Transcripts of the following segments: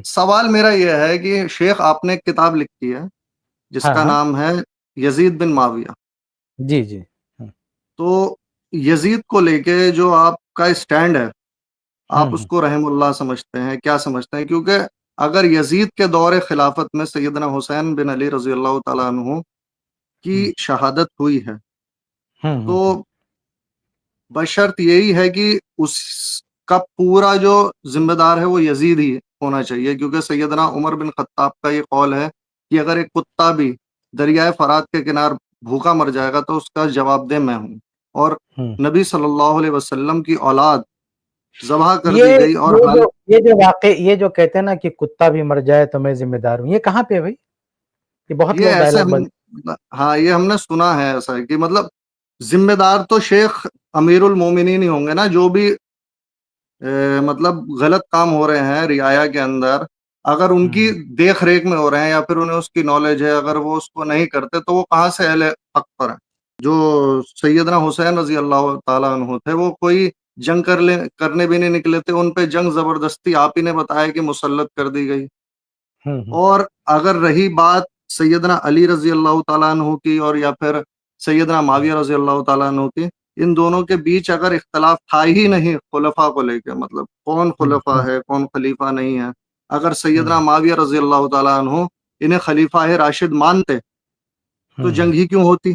سوال میرا یہ ہے کہ شیخ آپ نے ایک کتاب لکھی ہے جس ہاں کا ہاں نام ہے یزید بن معاویہ. جی جی تو یزید کو لے کے جو آپ کا اسٹینڈ ہے، آپ اس کو رحم اللہ سمجھتے ہیں، کیا سمجھتے ہیں؟ کیونکہ اگر یزید کے دور خلافت میں سیدنا حسین بن علی رضی اللہ تعالیٰ عنہ کی شہادت ہوئی ہے تو بشرط یہی ہے کہ اس کا پورا جو ذمہ دار ہے وہ یزید ہی ہونا چاہیے، کیونکہ سیدنا عمر بن خطاب کا یہ قول ہے کہ اگر ایک کتا بھی دریائے فرات کے کنار بھوکا مر جائے گا تو اس کا جواب دہ میں ہوں. اور نبی صلی اللہ علیہ وسلم کی اولاد ذبح کر دی گئی. اور یہ جو کہتے ہیں نا کہ کتا بھی مر جائے تو میں ذمہ دار ہوں، یہ کہاں پہ بھائی؟ یہ بہت لوگ ڈائلاگ ہاں یہ ہم نے سنا ہے ایسا کہ مطلب ذمہ دار تو شیخ امیر المومنین ہی ہوں گے نا، جو بھی مطلب غلط کام ہو رہے ہیں رعایا کے اندر، اگر ان کی دیکھ ریکھ میں ہو رہے ہیں یا پھر انہیں اس کی نالج ہے، اگر وہ اس کو نہیں کرتے تو وہ کہاں سے اہل حق پر ہیں؟ جو سیدنا حسین رضی اللہ تعالیٰ عنہ تھے وہ کوئی جنگ کرنے بھی نہیں نکلے تھے، ان پہ جنگ زبردستی آپ ہی نے بتایا کہ مسلط کر دی گئی. اور اگر رہی بات سیدنا علی رضی اللہ تعالیٰ عنہ کی اور یا پھر سیدنا معاویہ رضی اللہ تعالیٰ عنہ کی، ان دونوں کے بیچ اگر اختلاف تھا ہی نہیں خلفاء کو لے کے، مطلب کون خلفاء ہے کون خلیفہ نہیں ہے، اگر سیدنا معاویہ رضی اللہ تعالیٰ عنہ انہیں خلیفہ راشد مانتے تو جنگ ہی کیوں ہوتی؟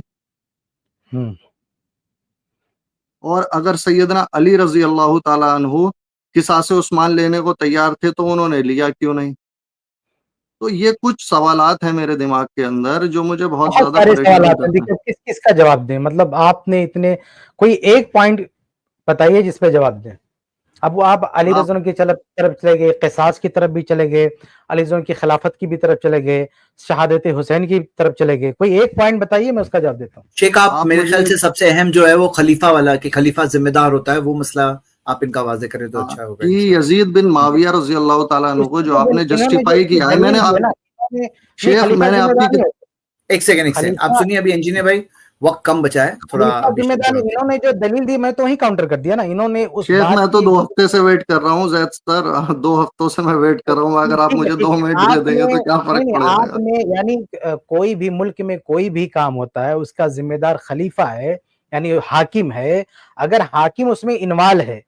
اور اگر سیدنا علی رضی اللہ تعالیٰ عنہ قصاص عثمان لینے کو تیار تھے تو انہوں نے لیا کیوں نہیں؟ تو یہ کچھ سوالات ہیں میرے دماغ کے اندر جو مجھے بہت زیادہ پریشان کرتے ہیں. کس کا جواب دیں؟ مطلب آپ نے اتنے کوئی ایک پوائنٹ بتائیے جس پہ جواب دیں. اب وہ آپ علی رضی اللہ کی طرف چلے گئے، قصاص کی طرف بھی چلے گئے، علی رضی اللہ کی خلافت کی بھی طرف چلے گئے، شہادت حسین کی طرف چلے گئے. کوئی ایک پوائنٹ بتائیے، میں اس کا جواب دیتا ہوں. شیخ آپ میرے خیال سے سب سے اہم جو ہے وہ خلیفہ والا، کہ خلیفہ ذمہ دار ہوتا ہے، وہ مسئلہ آپ ان کا واضح کریں تو اچھا ہوگا. یزید بن معاویہ رضی اللہ تعالیٰ عنہ کو جو آپ نے جسٹیفائی کیا ہے، میں نے شیخ میں نے آپ کی ایک سیکنڈ آپ سنیے، ابھی انجینئر بھائی وقت کم بچا ہے تھوڑا. ذمہ داری انہوں نے جو دلیل دی میں تو وہی کاؤنٹر کر دیا نا. انہوں نے اس شیخ میں تو 2 ہفتے سے ویٹ کر رہا ہوں، زید سر 2 ہفتوں سے میں ویٹ کر رہا ہوں. اگر آپ مجھے 2 منٹ دے دیں گے تو کیا فرق پڑے گا؟ یعنی کوئی بھی ملک میں کوئی بھی کام ہوتا ہے اس کا ذمہ دار خلیفہ ہے، یعنی حاکم ہے. اگر حاکم اس میں انوالو ہے،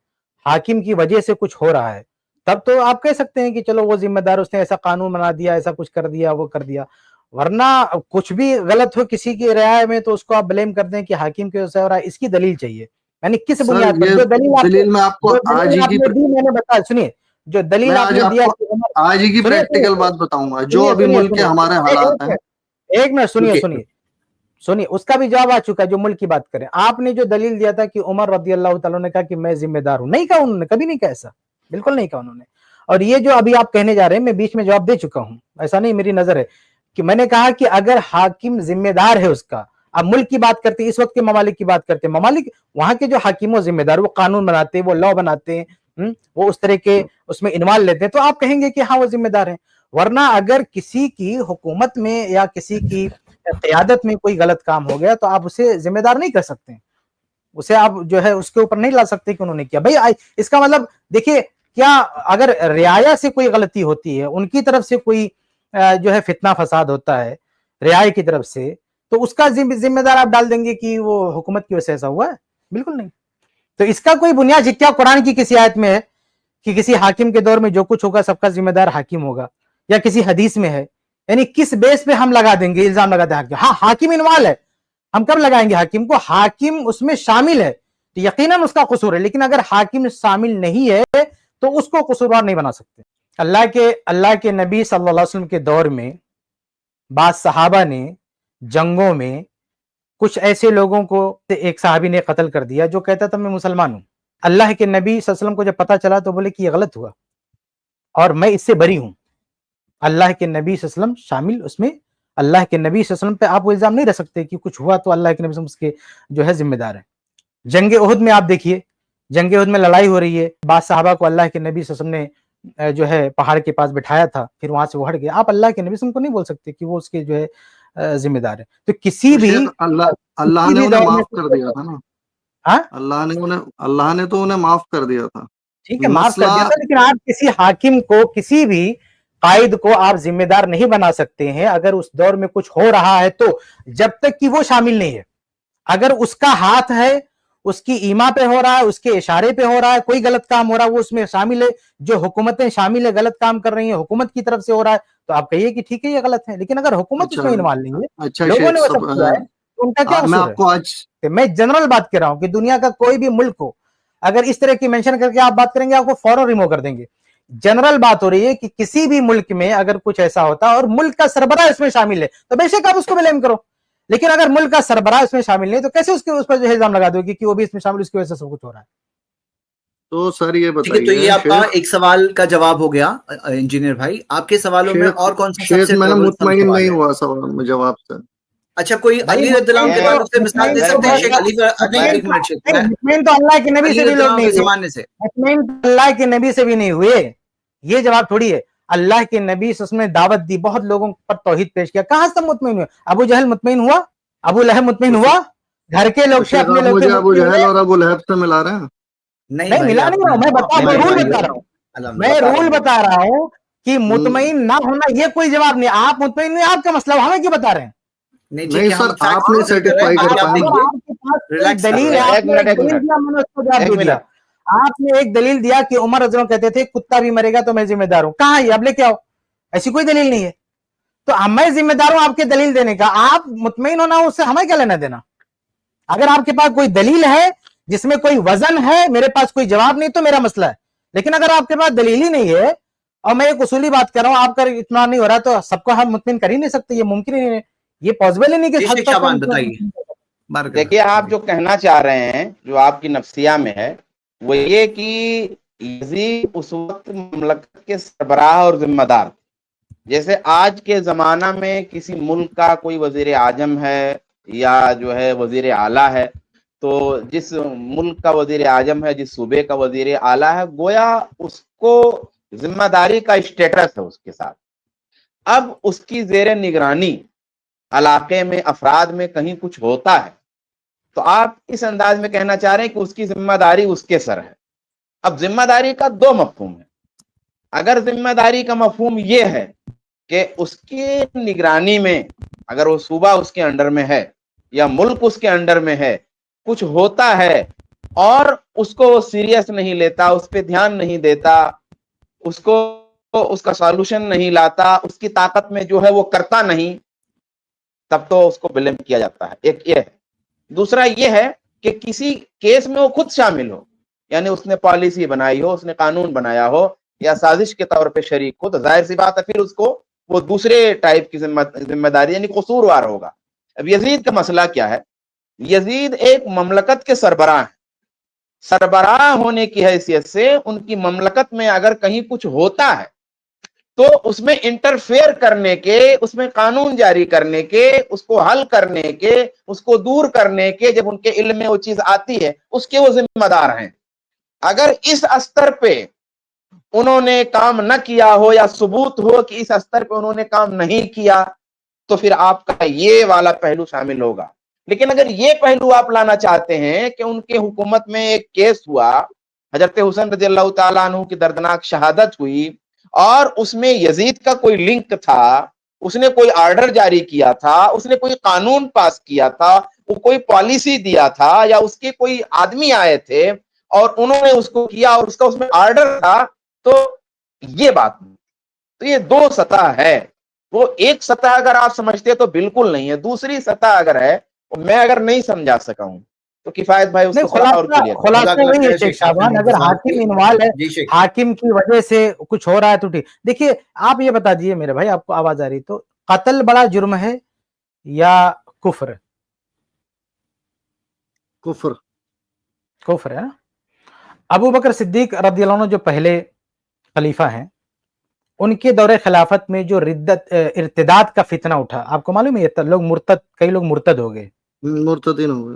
حاکم کی وجہ سے کچھ ہو رہا ہے، تب تو آپ کہہ سکتے ہیں کہ چلو وہ ذمہ دار، اس نے ایسا قانون بنا دیا، ایسا کچھ کر دیا، وہ کر دیا. ورنہ کچھ بھی غلط ہو کسی کی رعایا میں تو اس کو آپ بلیم کر دیں کہ حاکم کے وجہ سے ہو رہا ہے. اس کی دلیل چاہیے، یعنی کس بنیاد پر؟ جو دلیل میں آپ کو آج ہی کی میں نے بتایا، سنیے، جو دلیل آپ نے دیا آج ہی کی پریکٹیکل بات بتاؤں گا جو ابھی ملک کے ہمارے حالات ہیں. ایک منٹ سنیے، اس کا بھی جواب آ چکا ہے. جو ملک کی بات کریں، آپ نے جو دلیل دیا تھا کہ عمر رضی اللہ تعالیٰ نے کہا کہ میں ذمہ دار ہوں، نہیں کہا انہوں نے، کبھی نہیں کہا ایسا، بالکل نہیں کہا انہوں نے. اور یہ جو ابھی آپ کہنے جا رہے ہیں، میں بیچ میں جواب دے چکا ہوں، ایسا نہیں، میری نظر ہے کہ میں نے کہا کہ اگر حاکم ذمہ دار ہے اس کا، اب ملک کی بات کرتے، اس وقت کے ممالک کی بات کرتے، ممالک وہاں کے جو حاکم و ذمہ دار، وہ قانون بناتے، وہ لا بناتے ہیں، وہ اس طرح کے اس میں انوالو لیتے ہیں، تو آپ کہیں گے کہ ہاں وہ ذمہ دار ہیں. ورنہ اگر کسی کی حکومت میں یا کسی کی قیادت میں کوئی غلط کام ہو گیا تو آپ اسے ذمہ دار نہیں کر سکتے، اسے آپ جو ہے اس کے اوپر نہیں لا سکتے کہ انہوں نے کیا. بھائی اس کا مطلب دیکھیے، کیا اگر رعایا سے کوئی غلطی ہوتی ہے، ان کی طرف سے کوئی جو ہے فتنہ فساد ہوتا ہے رعایا کی طرف سے، تو اس کا ذمہ دار آپ ڈال دیں گے کہ وہ حکومت کی وجہ سے ایسا ہوا ہے؟ بالکل نہیں. تو اس کا کوئی بنیاد کیا قرآن کی کسی آیت میں ہے کہ کسی حاکم کے دور میں جو کچھ ہوگا سب کا ذمہ دار حاکم ہوگا، یا کسی حدیث میں ہے؟ یعنی کس بیس پہ ہم لگا دیں گے الزام لگاتے ہیں؟ ہاں حاکم انوال ہے، ہم کب لگائیں گے حاکم کو؟ حاکم اس میں شامل ہے تو یقیناً اس کا قصور ہے. لیکن اگر حاکم شامل نہیں ہے تو اس کو قصوروار نہیں بنا سکتے. اللہ کے نبی صلی اللہ علیہ وسلم کے دور میں بعض صحابہ نے جنگوں میں کچھ ایسے لوگوں کو، ایک صحابی نے قتل کر دیا جو کہتا تھا میں مسلمان ہوں. اللہ کے نبی صلی اللہ علیہ وسلم کو جب پتا چلا تو بولے کہ یہ غلط ہوا اور میں اس سے بری ہوں. اللہ کے نبی صلی اللہ علیہ وسلم شامل اس میں، اللہ کے نبی صلی اللہ علیہ وسلم پہ آپ وہ الزام نہیں رکھ سکتے کہ کچھ ہوا تو اللہ کے نبی صلی اللہ علیہ وسلم اس کے جو ہے ذمہ دار ہیں. جنگ احد میں آپ دیکھیے، جنگ احد میں لڑائی ہو رہی ہے، بعض صحابہ کو اللہ کے نبی صلی اللہ علیہ وسلم نے جو ہے پہاڑ کے پاس بٹھایا تھا، پھر وہاں سے وہ ہٹ گیا. آپ اللہ کے نبی صلی اللہ علیہ وسلم کو نہیں بول سکتے کہ وہ اس کے جو ہے ذمہ دار ہے. تو کسی بھی اللہ نے انہیں معاف کر دیا تھا نا، اللہ نے تو انہیں معاف کر دیا تھا. ٹھیک ہے معاف کر دیا تھا, لیکن آپ کسی حاکم کو, کسی بھی قائد کو آپ ذمہ دار نہیں بنا سکتے ہیں اگر اس دور میں کچھ ہو رہا ہے تو, جب تک کہ وہ شامل نہیں ہے. اگر اس کا ہاتھ ہے, اس کی ایما پہ ہو رہا ہے, اس کے اشارے پہ ہو رہا ہے, کوئی غلط کام ہو رہا ہے وہ اس میں شامل ہے, جو حکومتیں شامل ہے غلط کام کر رہی ہیں حکومت کی طرف سے ہو رہا ہے, تو آپ کہیے کہ ٹھیک ہے یہ غلط ہے. لیکن اگر حکومت اس میں انوالو نہیں ہے, اچھا لوگوں شیخ نے وہ صاحب, سب کیا ہے, تو ان کا کیا میں قصور آپ کو آج ہے؟ میں جنرل بات کر رہا ہوں کہ دنیا کا کوئی بھی ملک ہو, اگر اس طرح کی مینشن کر کے آپ بات کریں گے آپ کو فوراً ریمو کر دیں گے. جنرل بات ہو رہی ہے کہ کسی بھی ملک میں اگر کچھ ایسا ہوتا اور ملک کا سربراہ اس میں شامل ہے تو بے شک آپ اس کو بلیم کرو. لیکن اگر ملک کا سربراہ اس میں شامل نہیں تو کیسے اس پر جو الزام لگا دو گے کہ وہ بھی اس میں شامل, اس کی وجہ سے سب کچھ ہو رہا ہے. تو سر یہ ٹھیک ہے, تو یہ بتائیے آپ کا شیخ, ایک سوال کا جواب ہو گیا. انجینئر بھائی آپ کے سوالوں میں اور کون سا سب شیخ سے میں ٹربل سم مطمئن سوال نہیں ہے؟ ہوا سوال جواب سے. اچھا, کوئی علی رضی اللہ عنہ کے تعلق سے مثال دے سکتے ہیں شیخ علی؟ ایک منٹ شیخ, مطمئن تو اللہ کے نبی علی سے بھی رضی لوگ اللہ عنہ نہیں کے ہوئے, زمانے سے. مطمئن تو اللہ کے نبی سے بھی نہیں ہوئے. یہ جواب تھوڑی ہے. اللہ کے نبی اس نے دعوت دی, بہت لوگوں پر توحید پیش کیا, کہاں سے مطمئن ہوئے؟ ابو جہل مطمئن ہوا؟ ابو لہب مطمئن ہوا؟ گھر کے لوگ سے, شیخ اپنے آپ لوگ سے مجھے ابو مطمئن جہل ہوئے؟ اور ابو لہب سے ملا رہے ہیں؟ نہیں بھائی, ملا نہیں رہا ہوں, میں رول بتا رہا ہوں, میں رول بتا رہا ہوں کہ مطمئن نہ ہونا یہ کوئی جواب نہیں. آپ مطمئن نہیں, آپ کا مسئلہ, ہمیں کیوں بتا رہے ہیں؟ نہیں سر, آپ نہیں سیٹسفائی کر پائے. آپ کے پاس کوئی دلیل ہے, آپ نے ایک دلیل دیا, میں نے اس کو جواب دے دیا. آپ نے ایک دلیل دیا کہ عمر رضی اللہ عنہ کہتے تھے کتا بھی مرے گا تو میں ذمہ دار ہوں. کہاں ہے اب لے کے آؤ, ایسی کوئی دلیل نہیں ہے. تو میں ذمہ دار ہوں آپ کے دلیل دینے کا, آپ مطمئن ہونا اس سے ہمیں کیا لینا دینا؟ اگر آپ کے پاس کوئی دلیل ہے جس میں کوئی وزن ہے, میرے پاس کوئی جواب نہیں تو میرا مسئلہ ہے. لیکن اگر آپ کے پاس دلیل ہی نہیں ہے, اور میں ایک اصولی بات کر رہا ہوں, آپ کا اطمینان نہیں ہو رہا تو سب کو ہم مطمئن کر ہی نہیں سکتے, یہ ممکن ہی نہیں ہے, یہ پاسبل ہی نہیں کہ حد تک. دیکھیے آپ جو کہنا چاہ رہے ہیں, جو آپ کی نفسیہ میں ہے, وہ یہ کہ یزید اس وقت مملکت کے سربراہ اور ذمہ دار, جیسے آج کے زمانہ میں کسی ملک کا کوئی وزیر اعظم ہے یا جو ہے وزیر اعلیٰ ہے, تو جس ملک کا وزیر اعظم ہے, جس صوبے کا وزیر اعلیٰ ہے, گویا اس کو ذمہ داری کا اسٹیٹس ہے اس کے ساتھ. اب اس کی زیر نگرانی علاقے میں افراد میں کہیں کچھ ہوتا ہے تو آپ اس انداز میں کہنا چاہ رہے ہیں کہ اس کی ذمہ داری اس کے سر ہے. اب ذمہ داری کا دو مفہوم ہے. اگر ذمہ داری کا مفہوم یہ ہے کہ اس کی نگرانی میں اگر وہ صوبہ اس کے انڈر میں ہے یا ملک اس کے انڈر میں ہے, کچھ ہوتا ہے اور اس کو وہ سیریس نہیں لیتا, اس پہ دھیان نہیں دیتا, اس کو اس کا سالوشن نہیں لاتا, اس کی طاقت میں جو ہے وہ کرتا نہیں, تب تو اس کو بلیم کیا جاتا ہے. ایک یہ ہے. دوسرا یہ ہے کہ کسی کیس میں وہ خود شامل ہو, یعنی اس نے پالیسی بنائی ہو, اس نے قانون بنایا ہو یا سازش کے طور پہ شریک ہو, تو ظاہر سی بات ہے پھر اس کو وہ دوسرے ٹائپ کی ذمہ داری یعنی قصوروار ہوگا. اب یزید کا مسئلہ کیا ہے؟ یزید ایک مملکت کے سربراہ ہیں. سربراہ ہونے کی حیثیت سے ان کی مملکت میں اگر کہیں کچھ ہوتا ہے تو اس میں انٹرفیئر کرنے کے, اس میں قانون جاری کرنے کے, اس کو حل کرنے کے, اس کو دور کرنے کے, جب ان کے علم میں وہ چیز آتی ہے اس کے وہ ذمہ دار ہیں. اگر اس استر پہ انہوں نے کام نہ کیا ہو یا ثبوت ہو کہ اس استر پہ انہوں نے کام نہیں کیا تو پھر آپ کا یہ والا پہلو شامل ہوگا. لیکن اگر یہ پہلو آپ لانا چاہتے ہیں کہ ان کے حکومت میں ایک کیس ہوا, حضرت حسین رضی اللہ تعالیٰ عنہ کی دردناک شہادت ہوئی اور اس میں یزید کا کوئی لنک تھا, اس نے کوئی آرڈر جاری کیا تھا, اس نے کوئی قانون پاس کیا تھا, وہ کوئی پالیسی دیا تھا, یا اس کے کوئی آدمی آئے تھے اور انہوں نے اس کو کیا اور اس کا اس میں آرڈر تھا, تو یہ بات نہیں. تو یہ دو سطح ہے. وہ ایک سطح اگر آپ سمجھتے تو بالکل نہیں ہے, دوسری سطح اگر ہے میں اگر نہیں سمجھا سکا ہوں تو کفایت بھائی اس کو خلاصہ وہی ہے شیخ شعبان, اگر حاکم انوالو ہے, حاکم کی وجہ سے کچھ ہو رہا ہے تو ٹھیک. دیکھیے آپ یہ بتا دیجیے میرے بھائی, آپ کو آواز آ رہی تو, قتل بڑا جرم ہے یا کفر؟ کفر ہے نا. ابو بکر صدیق رضی اللہ عنہ جو پہلے خلیفہ ہیں, ان کے دور خلافت میں جو ردت ارتداد کا فتنہ اٹھا, آپ کو معلوم ہے لوگ مرتد, کئی لوگ مرتد ہو گئے, مرتدین ہو گئے.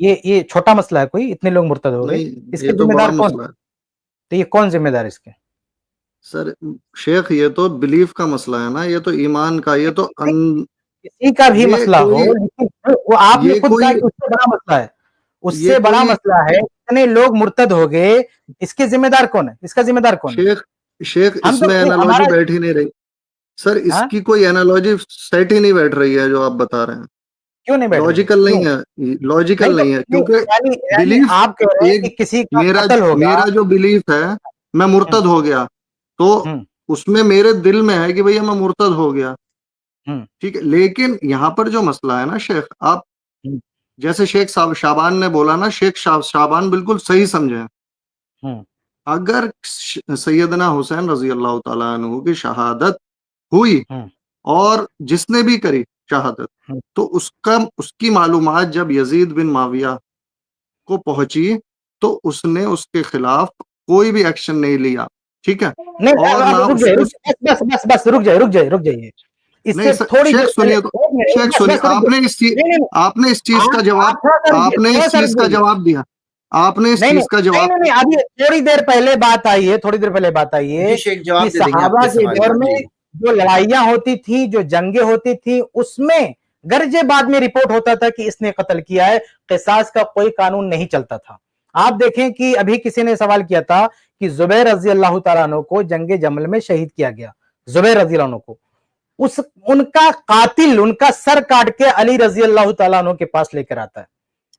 یہ چھوٹا مسئلہ ہے کوئی, اتنے لوگ مرتد ہو گئے, اس کے ذمہ دار کون؟ تو یہ کون ذمہ دار اس کے؟ سر شیخ یہ تو بلیف کا مسئلہ ہے نا, یہ تو ایمان کا, یہ تو کسی کا بھی مسئلہ ہو, لیکن وہ آپ نے خود کہا کہ اس سے بڑا مسئلہ ہے, اس سے بڑا مسئلہ ہے اتنے لوگ مرتد ہو گئے، اس کے ذمہ دار کون ہے؟ اس کا ذمہ دار کون ہے؟ شیخ اس میں اینالوجی بیٹھ ہی نہیں رہی سر، اس کی کوئی اینالوجی سیٹ ہی نہیں بیٹھ رہی ہے جو آپ بتا رہے ہیں. کیوں نہیں بیٹھ رہی؟ لاجیکل نہیں ہے، لاجیکل نہیں ہے، کیونکہ بلیف آپ کہہ رہے ہیں کہ کسی کا قتل ہوگا، میرا جو بلیف ہے میں مرتد ہو گیا تو اس میں میرے دل میں ہے کہ بھئی میں مرتد ہو گیا، ٹھیک ہے. لیکن یہاں پر جو مسئلہ ہے نا شیخ، آپ جیسے شیخ شعبان نے بولا نا، شیخ شعبان بالکل صحیح سمجھے. اگر سیدنا حسین رضی اللہ تعالیٰ عنہ کی شہادت ہوئی اور جس نے بھی کری شہادت، تو اس کی معلومات جب یزید بن معاویہ کو پہنچی تو اس نے اس کے خلاف کوئی بھی ایکشن نہیں لیا، ٹھیک ہے. اور بس رک جائیے. شیخ سنیے، آپ نے اس چیز کا جواب دیا، آپ نے اس چیز کا جواب. ابھی تھوڑی دیر پہلے بات آئی ہے کہ صحابہ کے دور میں جو لڑائیاں ہوتی تھی، جو جنگیں ہوتی تھی، اس میں گرجے بعد میں رپورٹ ہوتا تھا کہ اس نے قتل کیا ہے، قصاص کا کوئی قانون نہیں چلتا تھا. آپ دیکھیں کہ ابھی کسی نے سوال کیا تھا کہ زبیر رضی اللہ تعالیٰ عنہ کو جنگ جمل میں شہید کیا گیا، زبیر رضی اللہ عنہ کو، ان کا قاتل ان کا سر کاٹ کے علی رضی اللہ تعالیٰ عنہ کے پاس لے کر آتا ہے.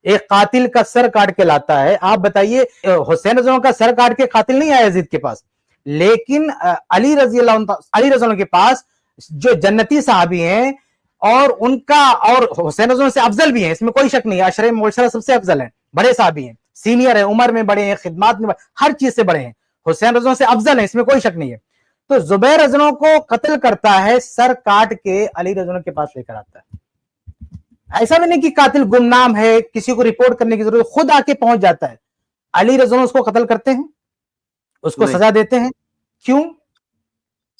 ایک قاتل کا سر کاٹ کے لاتا ہے. آپ بتائیے، حسین رضی اللہ کا سر کاٹ کے قاتل نہیں آیا یزید کے پاس، لیکن علی رضی اللہ کے پاس جو جنتی صحابی ہیں اور ان کا اور حسین رضی اللہ سے افضل بھی ہیں، اس میں کوئی شک نہیں ہے، عشرہ مبشرہ سب سے افضل ہیں، بڑے صحابی ہیں، سینئر ہیں، عمر میں بڑے ہیں، خدمات میں ہر چیز سے بڑے ہیں، حسین رضی اللہ سے افضل ہیں، اس میں کوئی شک نہیں ہے. تو زبیر رضی اللہ کو قتل کرتا ہے، سر کاٹ کے علی رضی اللہ کے پاس لے کر آتا ہے. ایسا بھی نہیں کہ قاتل گمنام ہے، کسی کو رپورٹ کرنے کی ضرورت، خود آ کے پہنچ جاتا ہے. علی رضی اللہ اس کو قتل کرتے ہیں، اس کو سزا دیتے ہیں. کیوں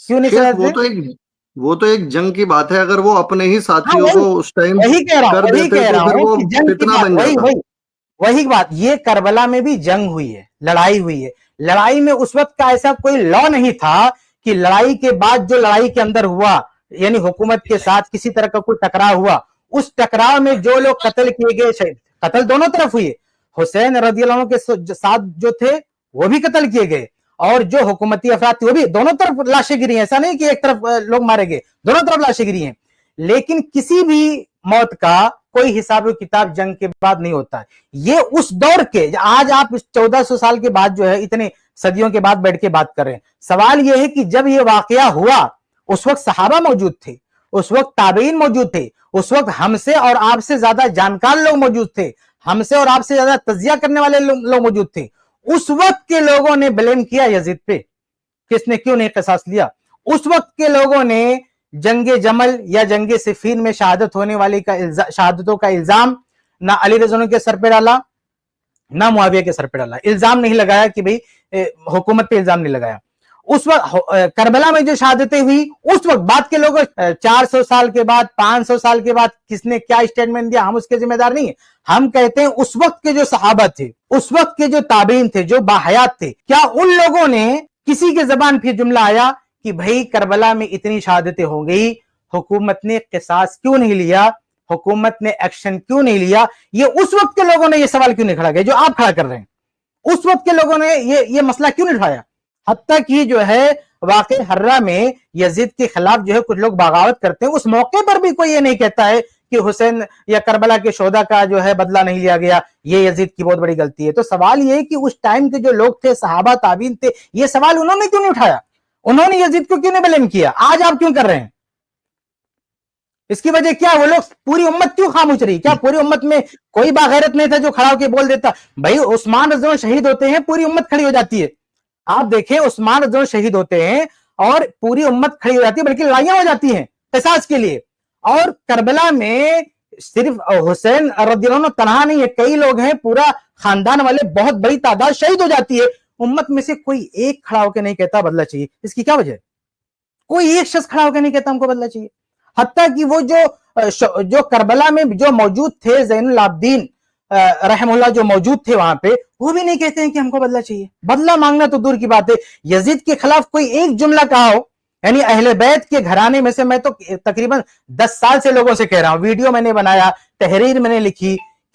نہیں سزا دیتے؟ وہ تو ایک جنگ کی بات ہے. اگر وہ اپنے ہی ساتھیوں کو اس ٹائم کر دیتے تو پھر وہ فتنہ بن جاتا. وہی بات، یہ کربلا میں بھی جنگ ہوئی ہے، لڑائی ہوئی ہے. لڑائی میں اس وقت کا ایسا کوئی لا نہیں تھا کہ لڑائی کے بعد جو لڑائی کے اندر ہوا، یعنی حکومت کے ساتھ کسی طرح کا کوئی ٹکراؤ ہوا، اس ٹکراؤ میں جو لوگ قتل کیے گئے، قتل دونوں طرف ہوئی. حسین رضی اللہ عنہ کے ساتھ جو تھے وہ بھی قتل کیے گئے، اور جو حکومتی افراد تھے وہ بھی، دونوں طرف لاشیں گری ہیں. ایسا نہیں کہ ایک طرف لوگ مارے گئے، دونوں طرف لاشیں گری ہیں. لیکن کسی بھی موت کا کوئی حساب و کتاب جنگ کے بعد نہیں ہوتا ہے. یہ اس دور کے، آج آپ 1400 سال کے بعد جو ہے اتنے صدیوں کے بعد بیٹھ کے بات کر رہے ہیں. سوال یہ ہے کہ جب یہ واقعہ ہوا اس وقت صحابہ موجود تھے، اس وقت تابعین موجود تھے، اس وقت ہم سے اور آپ سے زیادہ جانکار لوگ موجود تھے، ہم سے اور آپ سے زیادہ تجزیہ کرنے والے لوگ موجود تھے. اس وقت کے لوگوں نے بلیم کیا یزید پہ، کس نے کیوں نہیں قصاص لیا. اس وقت کے لوگوں نے جنگ جمل یا جنگ صفین میں شہادت ہونے والی شہادتوں کا الزام نہ علی رضی اللہ عنہ کے سر پہ ڈالا نہ معاویہ کے سر پہ ڈالا. الزام نہیں لگایا کہ بھئی حکومت پہ الزام نہیں لگایا. اس وقت کربلا میں جو شہادتیں ہوئی، اس وقت بعد کے لوگ 400 سال کے بعد 500 سال کے بعد کس نے کیا اسٹیٹمنٹ دیا، ہم اس کے ذمہ دار نہیں ہیں. ہم کہتے ہیں اس وقت کے جو صحابہ تھے، اس وقت کے جو تابعین تھے، جو باحیات تھے، کیا ان لوگوں نے کسی کے زبان پہ جملہ آیا کہ بھئی کربلا میں اتنی شہادتیں ہو گئی، حکومت نے قصاص کیوں نہیں لیا، حکومت نے ایکشن کیوں نہیں لیا؟ یہ اس وقت کے لوگوں نے یہ سوال کیوں نہیں کھڑا کیا جو آپ کھڑا کر رہے ہیں؟ اس وقت کے لوگوں نے یہ مسئلہ کیوں نہیں اٹھایا؟ حتیٰ کہ جو ہے واقع حرہ میں یزید کے خلاف جو ہے کچھ لوگ بغاوت کرتے ہیں، اس موقع پر بھی کوئی یہ نہیں کہتا ہے کہ حسین یا کربلا کے شہداء کا جو ہے بدلہ نہیں لیا گیا، یہ یزید کی بہت بڑی غلطی ہے. تو سوال یہ ہے کہ اس ٹائم کے جو لوگ تھے، صحابہ تابعین تھے، یہ سوال انہوں نے کیوں نہیں اٹھایا؟ انہوں نے یزید کو کیوں نہیں بلیم کیا؟ آج آپ کیوں کر رہے ہیں؟ اس کی وجہ کیا؟ وہ لوگ، پوری امت کیوں خاموش رہی؟ کیا پوری امت میں کوئی باغیرت نہیں تھا جو کھڑا ہو کے بول دیتا؟ بھائی عثمان رضی اللہ عنہ شہید ہوتے ہیں، پوری امت کھڑی ہو جاتی ہے. آپ دیکھیں، عثمان رضی اللہ عنہ شہید ہوتے ہیں اور پوری امت کھڑی ہو جاتی ہے، بلکہ لڑائیاں ہو جاتی ہیں قصاص کے لیے. اور کربلا میں صرف حسین رضی اللہ عنہ تنہا نہیں ہے، کئی لوگ ہیں، پورا خاندان والے، بہت بڑی تعداد شہید ہو جاتی ہے. امت میں سے کوئی ایک کھڑا ہو کے نہیں کہتا بدلہ چاہیے. اس کی کیا وجہ ہے؟ کوئی ایک شخص کھڑا ہو کے نہیں کہتا ہم کو بدلہ چاہیے. حتیٰ کہ وہ جو کربلا میں جو موجود تھے، زین العابدین رحم اللہ جو موجود تھے وہاں پہ، وہ بھی نہیں کہتے ہیں کہ ہم کو بدلہ چاہیے. بدلہ مانگنا تو دور کی بات ہے، یزید کے خلاف کوئی ایک جملہ کہا ہو. یعنی اہل بیت کے گھرانے میں سے میں تو تقریباً 10 سال سے لوگوں سے کہہ رہا ہوں، ویڈیو میں نے بنایا، تحریر میں نے لکھی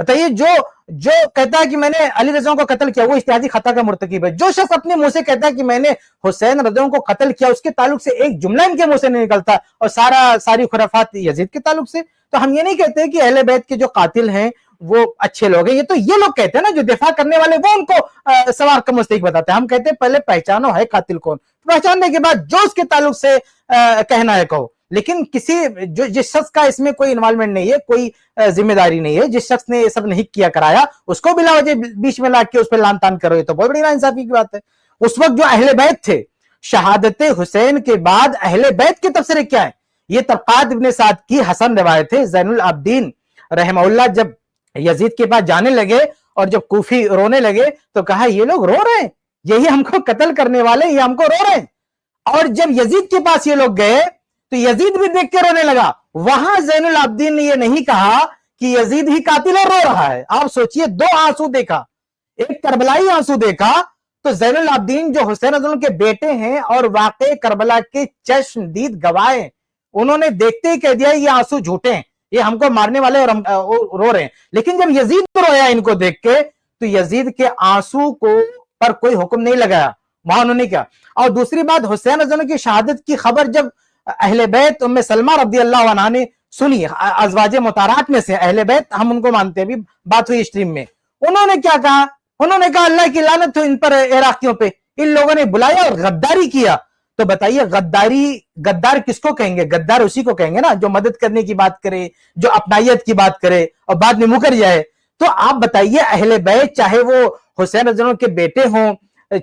بتائیے جو کہتا ہے کہ میں نے علی رضا کو قتل کیا وہ اجتہادی خطا کا مرتکب ہے. جو شخص اپنے منہ سے کہتا ہے کہ میں نے حسین رضا کو قتل کیا اس کے تعلق سے ایک جملہ ان کے منہ سے نہیں نکلتا اور ساری خرافات یزید کے تعلق سے. تو ہم یہ نہیں کہتے کہ اہل بیت کے جو قاتل ہیں وہ اچھے لوگ ہیں, یہ تو یہ لوگ کہتے ہیں نا جو دفاع کرنے والے وہ ان کو سوار کا مستحق بتاتے ہیں. ہم کہتے ہیں پہلے پہچانو ہے قاتل کون, پہچاننے کے بعد جو اس کے تعلق سے کہنا ہے کہو. لیکن جس شخص کا اس میں کوئی انوالومنٹ نہیں ہے, کوئی ذمہ داری نہیں ہے, جس شخص نے یہ سب نہیں کیا کرایا اس کو بلا وجہ بیچ میں لا کے اس پہ لان تان کرو, یہ تو بہت بڑی ناانصافی کی بات ہے. اس وقت جو اہل بیت تھے, شہادت حسین کے بعد اہل بیت کے تبصرے کیا ہیں؟ یہ طبقات ابن سعد کی حسن روایت ہے. زین العابدین رحمہ اللہ جب یزید کے پاس جانے لگے اور جب کوفی رونے لگے تو کہا یہ لوگ رو رہے ہیں, یہی ہم کو قتل کرنے والے, یہ ہم کو رو رہے ہیں. اور جب یزید کے پاس یہ لوگ گئے تو یزید بھی دیکھ کے رونے لگا. وہاں زین العابدین نے یہ نہیں کہا کہ یزید ہی قاتل اور رو رہا ہے. آپ سوچئے, دو آنسو دیکھا, ایک کربلائی آنسو دیکھا. تو زین العابدین جو حسین رضی اللہ کے بیٹے ہیں اور واقع کربلا کے چشم دید گواہ ہیں, انہوں نے دیکھتے ہی کہہ دیا یہ آنسو جھوٹے ہیں, یہ ہم کو مارنے والے اور ہم رو رہے ہیں. لیکن جب یزید رویا ان کو دیکھ کے تو یزید کے آنسو کو پر کوئی حکم نہیں لگایا, وہاں انہوں نے کیا. اور دوسری بات, حسین رضی اللہ کی شہادت کی خبر جب اہل بیت ام سلمہ رضی اللہ عنہا نے سنی, ازواج مطہرات میں سے اہل بیت ہم ان کو مانتے ہیں, بھی بات ہوئی اسٹریم میں, انہوں نے کیا کہا؟ انہوں نے کہا اللہ کی لعنت ہو ان پر عراقیوں پہ, ان لوگوں نے بلایا اور غداری کیا. تو بتائیے غدار کس کو کہیں گے؟ غدار اسی کو کہیں گے نا جو مدد کرنے کی بات کرے, جو اپنائیت کی بات کرے اور بعد میں مکر جائے. تو آپ بتائیے اہل بیت چاہے وہ حسین رضی اللہ کے بیٹے ہوں,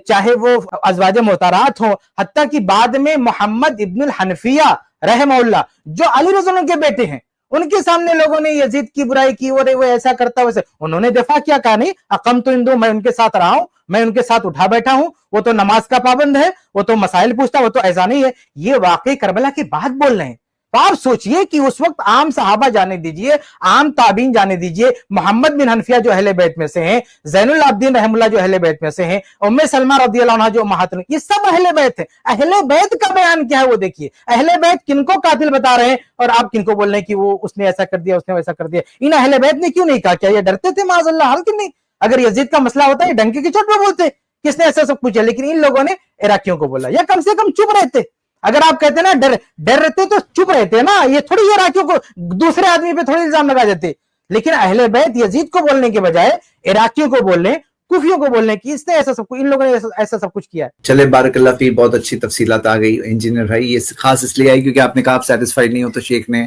چاہے وہ ازواج محترات ہوں, حتیٰ کہ بعد میں محمد ابن الحنفیہ رحمہ اللہ جو علی رضی اللہ کے بیٹے ہیں, ان کے سامنے لوگوں نے یزید کی برائی کی, وہ ایسا کرتا ویسے, انہوں نے دفاع کیا, کہا نہیں اقمت عندہ, میں ان کے ساتھ رہا ہوں, میں ان کے ساتھ اٹھا بیٹھا ہوں, وہ تو نماز کا پابند ہے, وہ تو مسائل پوچھتا, وہ تو ایسا نہیں ہے. یہ واقعی کربلا کی بات بول رہے ہیں. تو آپ سوچئے کہ اس وقت عام صحابہ جانے دیجئے, عام تابعین جانے دیجئے, محمد بن حنفیہ جو اہل بیت میں سے ہیں, زین العابدین رحم اللہ جو اہل بیت میں سے ہیں, ام سلمہ رضی اللہ عنہا جو امہات, یہ سب اہل بیت ہیں. اہل بیت کا بیان کیا ہے وہ دیکھیے. اہل بیت کن کو قاتل بتا رہے ہیں اور آپ کن کو بول رہے ہیں کہ وہ اس نے ایسا کر دیا, اس نے ویسا کر دیا. ان اہل بیت نے کیوں نہیں کہا؟ کیا یہ ڈرتے تھے معاذ اللہ؟ حال کہ نہیں. اگر یزید کا مسئلہ ہوتا ہے ڈنکے کی چوٹ پہ بولتے کس نے ایسا سب کچھ ہے, لیکن ان لوگوں نے عراقیوں کو بولا, یا کم سے کم چپ رہتے. اگر آپ کہتے نا ڈر رہتے تو چپ رہتے نا, یہ تھوڑی عراقیوں کو دوسرے آدمی پہ تھوڑی الزام لگا دیتے. لیکن اہل بیت یزید کو بولنے کے بجائے عراقیوں کو بولنے, کوفیوں کو بولنے کی, اس نے ایسا سب کچھ, ان لوگوں نے ایسا سب کچھ کیا ہے. چلے بارک اللہ فی, بہت اچھی تفصیلات آ گئی انجینئر بھائی. یہ خاص اس لیے آئی کیونکہ آپ نے کہا آپ سیٹسفائیڈ نہیں ہو, تو شیخ نے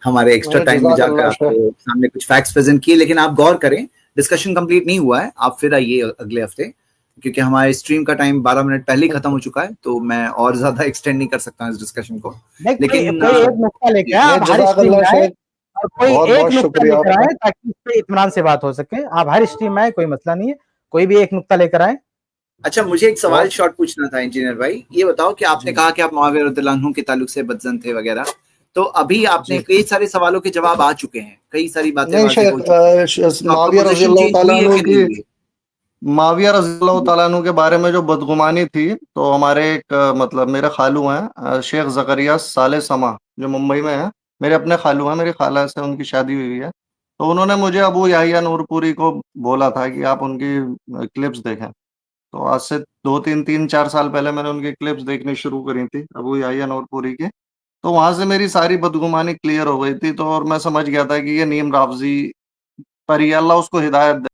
ہمارے ایکسٹرا ٹائم میں جا کر آپ کے سامنے کچھ فیکٹس پریزنٹ کیے. لیکن آپ غور کریں, ڈسکشن کمپلیٹ نہیں ہوا ہے, آپ پھر آئیے اگلے ہفتے, کیونکہ ہمارے اسٹریم کا ٹائم 12 منٹ پہلے ہی ختم ہو چکا ہے, تو میں اور زیادہ ایکسٹینڈ نہیں کر سکتا اس ڈسکشن کو. لیکن کوئی ایک نقطہ لے کے تاکہ اس پہ اطمینان سے بات ہو سکے. آپ ہر اسٹریم میں آئے, کوئی مسئلہ نہیں ہے, کوئی بھی ایک نقطہ لے کر آئے. اچھا, مجھے ایک سوال شارٹ پوچھنا تھا انجینئر بھائی. یہ بتاؤ کہ آپ نے کہا کہ آپ معاویہ رضی اللہ عنہ کے تعلق سے بدظن تھے وغیرہ, تو ابھی آپ نے کئی سارے سوالوں کے جواب آ چکے ہیں, کئی ساری باتیں معاویہ رضی اللہ تعالیٰ عنہ کے بارے میں جو بدگمانی تھی, تو ہمارے ایک مطلب میرے خالو ہیں شیخ زکریا صالح سما جو ممبئی میں ہیں, میرے اپنے خالو ہیں, میری خالہ سے ان کی شادی ہوئی ہے. تو انہوں نے مجھے ابو یحییٰ نور پوری کو بولا تھا کہ آپ ان کی کلپس دیکھیں. تو آج سے 3-4 سال پہلے میں نے ان کی کلپس دیکھنی شروع کری تھی ابو یحییٰ نور پوری کی. تو وہاں سے میری ساری بدگمانی کلیئر ہو گئی تھی. تو اور میں سمجھ گیا تھا کہ یہ نیم رافضی پر ہی اللہ اس کو ہدایت